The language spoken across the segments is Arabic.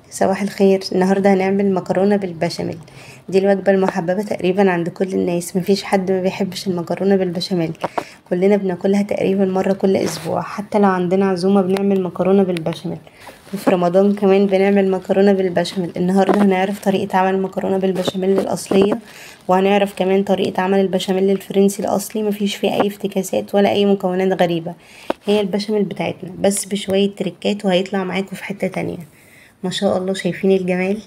صباح الخير. النهارده هنعمل مكرونه بالبشاميل. دي الوجبه المحببه تقريبا عند كل الناس، مفيش حد ما بيحبش المكرونه بالبشاميل. كلنا بناكلها تقريبا مره كل اسبوع، حتى لو عندنا عزومه بنعمل مكرونه بالبشاميل. وفي رمضان كمان بنعمل مكرونه بالبشاميل. النهارده هنعرف طريقه عمل المكرونه بالبشاميل الاصليه، وهنعرف كمان طريقه عمل البشاميل الفرنسي الاصلي، مفيش فيه اي افتكاسات ولا اي مكونات غريبه. هي البشاميل بتاعتنا بس بشويه تريكات وهيطلع معاكم في حته تانية. ما شاء الله، شايفين الجمال؟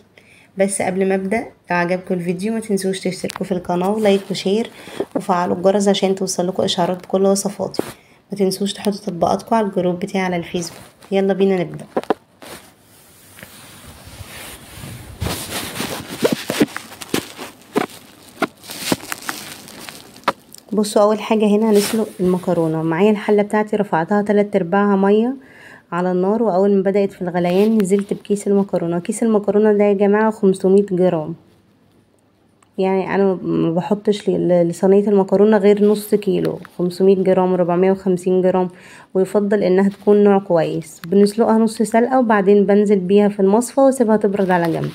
بس قبل ما ابدا، لو عجبكم الفيديو ما تنسوش تشتركوا في القناه ولايك وشير وفعلوا الجرس عشان توصلكوا اشعارات بكل وصفاتي. ما تنسوش تحطوا تطبيقاتكم على الجروب بتاعي على الفيسبوك. يلا بينا نبدا. بصوا، اول حاجه هنا هنسلق المكرونه. معايا الحله بتاعتي رفعتها 3/4 ميه على النار، واول ما بدات في الغليان نزلت بكيس المكرونه. كيس المكرونه ده يا جماعه 500 جرام. يعني انا ما بحطش لصينيه المكرونه غير نص كيلو، 500 جرام 450 جرام. ويفضل انها تكون نوع كويس. بنسلقها نص سلقه وبعدين بنزل بيها في المصفى واسيبها تبرد على جنب.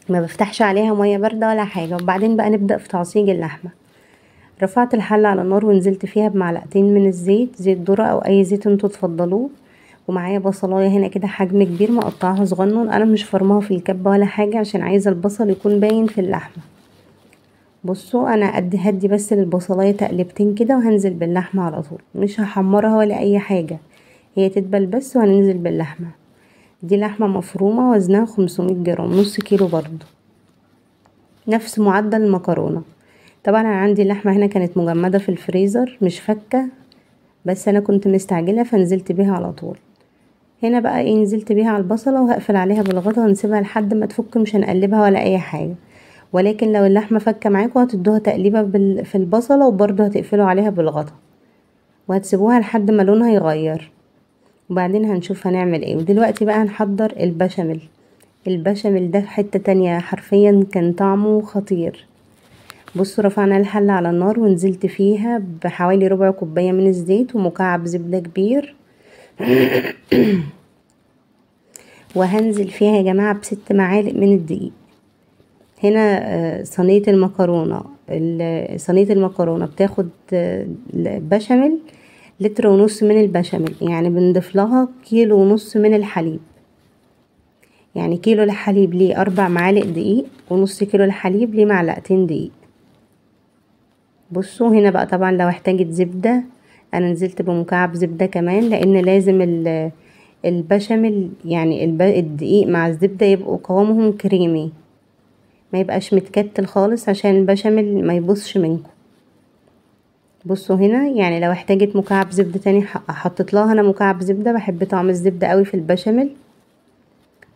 ما بفتحش عليها ميه بارده ولا حاجه. وبعدين بقى نبدا في تعصيج اللحمه. رفعت الحله على النار ونزلت فيها بمعلقتين من الزيت، زيت ذره او اي زيت انتوا تفضلوه. ومعايا بصلايه هنا كده حجم كبير مقطعها صغنن. انا مش فرماها في الكبه ولا حاجه عشان عايزه البصل يكون باين في اللحمه. بصوا، انا هدي بس للبصلايه تقلبتين كده وهنزل باللحمه على طول. مش هحمرها ولا اي حاجه، هي تتبل بس وهننزل باللحمه. دي لحمه مفرومه وزنها 500 جرام، نص كيلو برضو، نفس معدل المكرونه. طبعا انا عندي اللحمه هنا كانت مجمده في الفريزر مش فكه، بس انا كنت مستعجله فنزلت بيها على طول. هنا بقى ايه، نزلت بيها على البصله وهقفل عليها بالغطا ونسيبها لحد ما تفك. مش هنقلبها ولا اي حاجه، ولكن لو اللحمه فكه معاكم هتدوها تقليبه في البصله، وبرضه هتقفلوا عليها بالغطا وهتسيبوها لحد ما لونها يغير. وبعدين هنشوف هنعمل ايه. ودلوقتي بقى هنحضر البشاميل. البشاميل ده في حته تانية حرفيا، كان طعمه خطير. بصوا، رفعنا الحله على النار ونزلت فيها بحوالي ربع كوبايه من الزيت ومكعب زبده كبير. وهنزل فيها يا جماعه ب6 معالق من الدقيق. هنا صينية المكرونة بتاخد بشاميل 1.5 لتر من البشاميل. يعني بنضيف لها 1.5 كيلو من الحليب. يعني كيلو الحليب ليه 4 معالق دقيق، ونص كيلو الحليب ليه معلقتين دقيق. بصوا هنا بقى، طبعا لو احتاجت زبدة انا نزلت بمكعب زبدة كمان، لان لازم البشاميل يعني الدقيق مع الزبدة يبقوا قوامهم كريمي، ما يبقاش متكتل خالص عشان البشاميل ما يبصش منكم. بصوا هنا، يعني لو احتاجت مكعب زبدة تاني حطيت لها انا مكعب زبدة. بحب طعم الزبدة قوي في البشاميل.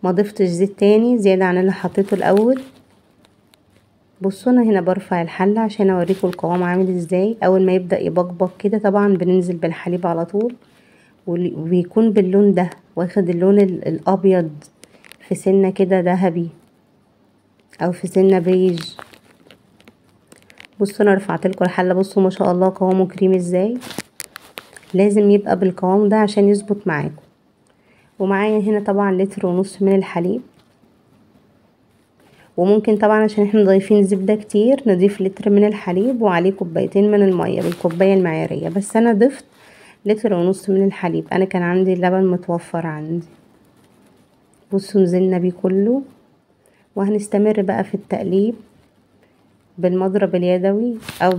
ما ضفتش زيت تاني زيادة عن اللي حطيته الاول. بصوا انا هنا برفع الحلة عشان اوريكم القوام عامل ازاي. اول ما يبدأ يبقبق كده طبعا بننزل بالحليب على طول، وبيكون باللون ده، واخد اللون الابيض في سنة كده ذهبي او في سنة بيج. بصوا انا رفعت لكم الحله. بصوا ما شاء الله قوامه كريمي ازاي. لازم يبقى بالقوام ده عشان يظبط معاكم. ومعايا هنا طبعا 1.5 لتر من الحليب. وممكن طبعا عشان احنا ضايفين زبده كتير نضيف لتر من الحليب وعليه كوبايتين من الميه بالكوبايه المعياريه، بس انا ضفت 1.5 لتر من الحليب. انا كان عندي اللبن متوفر عندي. بصوا نزلنا بيه كله، وهنستمر بقى في التقليب بالمضرب اليدوي او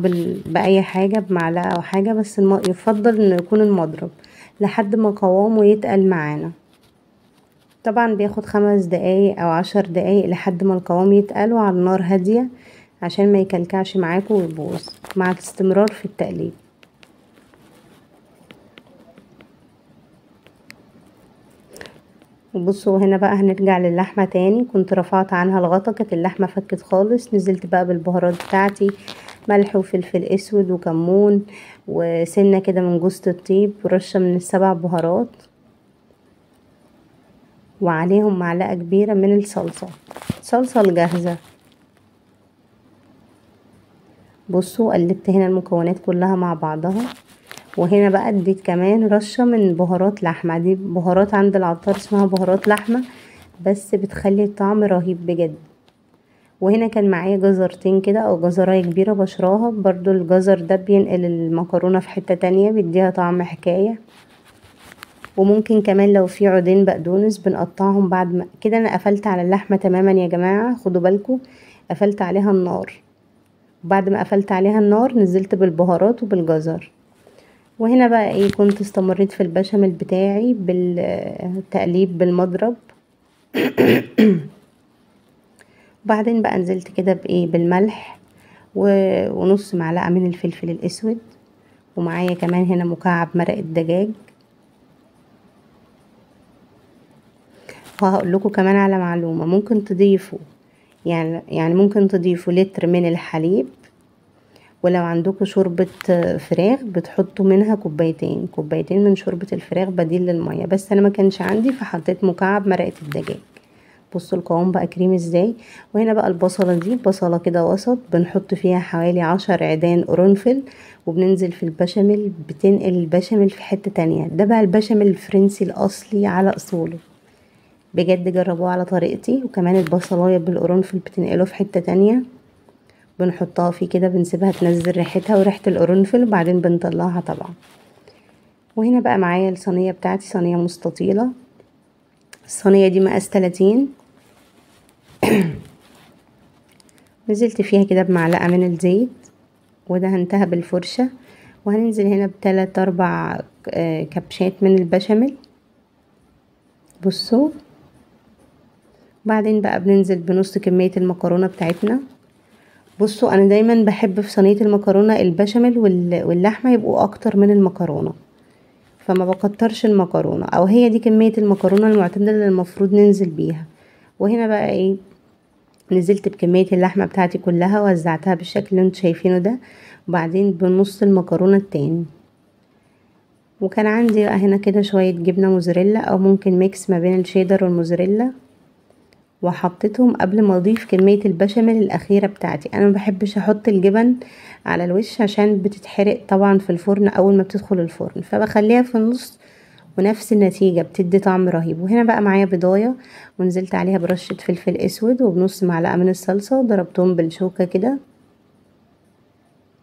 باي حاجه، بمعلقه او حاجه، بس يفضل انه يكون المضرب لحد ما قوامه يتقل معانا. طبعا بياخد 5 دقايق او 10 دقايق لحد ما القوام يتقل، وعلى النار هاديه عشان ما يكلكعش معاكم ويبوظ مع الاستمرار في التقليب. بصوا هنا بقى هنرجع للحمه تاني. كنت رفعت عنها الغطا، كانت اللحمه فكت خالص. نزلت بقى بالبهارات بتاعتي، ملح وفلفل اسود وكمون وسنه كده من جوز الطيب ورشه من ال7 بهارات، وعليهم معلقه كبيره من الصلصه الجاهزه. بصوا قلبت هنا المكونات كلها مع بعضها. وهنا بقى اديت كمان رشه من بهارات لحمه. دي بهارات عند العطار اسمها بهارات لحمه، بس بتخلي الطعم رهيب بجد. وهنا كان معايا جزرتين كده او جزرايه كبيره بشراها، برضو الجزر ده بينقل المكرونه في حته تانية، بيديها طعم حكايه. وممكن كمان لو في عودين بقدونس بنقطعهم بعد ما كده. انا قفلت على اللحمه تماما يا جماعه، خدوا بالكم، قفلت عليها النار. وبعد ما قفلت عليها النار نزلت بالبهارات وبالجزر. وهنا بقى ايه، كنت استمريت في البشاميل بتاعي بالتقليب بالمضرب. وبعدين بقى نزلت كده بايه، بالملح ونص معلقه من الفلفل الاسود. ومعايا كمان هنا مكعب مرق الدجاج. وهقول لكم كمان على معلومه، ممكن تضيفوا يعني ممكن تضيفوا لتر من الحليب، ولو عندكم شوربة فراخ بتحطوا منها كوبايتين من شوربة الفراخ بديل للمية، بس انا ما كانش عندي فحطيت مكعب مرقة الدجاج. بصوا القوام بقى كريم ازاي. وهنا بقى البصلة دي بصلة كده وسط، بنحط فيها حوالي 10 عيدان قرنفل، وبننزل في البشاميل، بتنقل البشاميل في حتة تانية. ده بقى البشاميل الفرنسي الاصلي على اصوله، بجد جربوه على طريقتي. وكمان البصلاية بالقرنفل بتنقله في حتة تانية، بنحطها فيه كده، بنسيبها تنزل ريحتها وريحة القرنفل، وبعدين بنطلعها طبعا. وهنا بقى معايا الصينية بتاعتي، صينية مستطيلة. الصينية دي مقاس 30. نزلت فيها كده بمعلقة من الزيت، ودهنتها بالفرشة. وهننزل هنا بتلات 4 كبشات من البشاميل. بصوا. بعدين بقى بننزل بنص كمية المكرونة بتاعتنا. بصوا انا دايما بحب في صينية المكرونة البشاميل واللحمة يبقوا اكتر من المكرونة، فما بكترش المكرونة، او هي دي كمية المكرونة المعتدلة اللي المفروض ننزل بيها. وهنا بقى ايه، نزلت بكمية اللحمة بتاعتي كلها، وزعتها بالشكل اللي انتوا شايفينه ده. وبعدين بنص المكرونة التاني. وكان عندي بقى هنا كده شوية جبنة موزاريلا، او ممكن ميكس ما بين الشيدر والموزاريلا، وحطيتهم قبل ما اضيف كمية البشاميل الاخيرة بتاعتي. انا ما بحبش احط الجبن على الوش عشان بتتحرق طبعا في الفرن اول ما بتدخل الفرن، فبخليها في النص، ونفس النتيجة بتدي طعم رهيب. وهنا بقى معايا بضاية، ونزلت عليها برشة فلفل اسود وبنص معلقة من الصلصة، وضربتهم بالشوكة كده.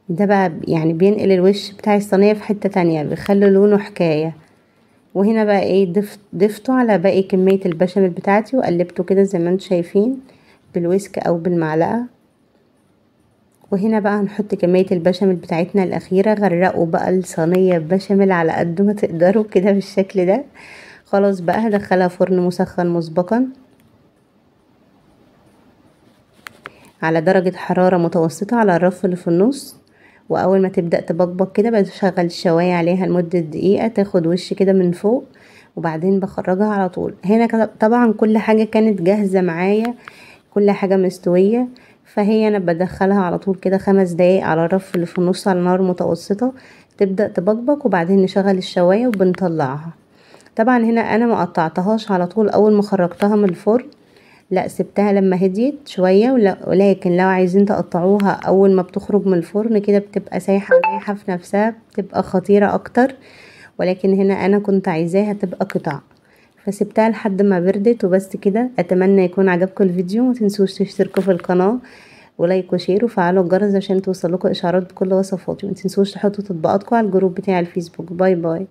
ده بقى يعني بينقل الوش بتاع الصينية في حتة تانية، بيخلي لونه حكاية. وهنا بقى ايه، ضفته على باقي كمية البشاميل بتاعتي، وقلبته كده زي ما انتم شايفين بالويسك او بالمعلقة. وهنا بقى هنحط كمية البشاميل بتاعتنا الاخيرة. غرقوا بقى الصينية بشاميل على قد ما تقدروا كده بالشكل ده. خلاص بقى هدخلها فرن مسخن مسبقا على درجة حرارة متوسطة على الرف اللي في النص. واول ما تبدأ تبقبق كده بشغل الشواية عليها لمدة دقيقة، تاخد وش كده من فوق، وبعدين بخرجها على طول. هنا طبعا كل حاجة كانت جاهزة معايا، كل حاجة مستوية. فهي انا بدخلها على طول كده 5 دقايق على الرف اللي في النص على نار متوسطة، تبدأ تبقبق، وبعدين نشغل الشواية وبنطلعها. طبعا هنا انا ما قطعتهاش على طول اول ما خرجتها من الفرن، لا سبتها لما هديت شوية. ولكن لو عايزين تقطعوها اول ما بتخرج من الفرن كده بتبقى سايحة ونايحة في نفسها، بتبقى خطيرة اكتر. ولكن هنا انا كنت عايزاها تبقى قطع، فسبتها لحد ما بردت. وبس كده، اتمنى يكون عجبكم الفيديو. ما تنسوش تشتركوا في القناة ولايك وشير وفعلوا الجرس عشان توصلكوا اشعارات بكل وصفاتي. ما تنسوش تحطوا تطبيقاتكم على الجروب بتاع الفيسبوك. باي باي.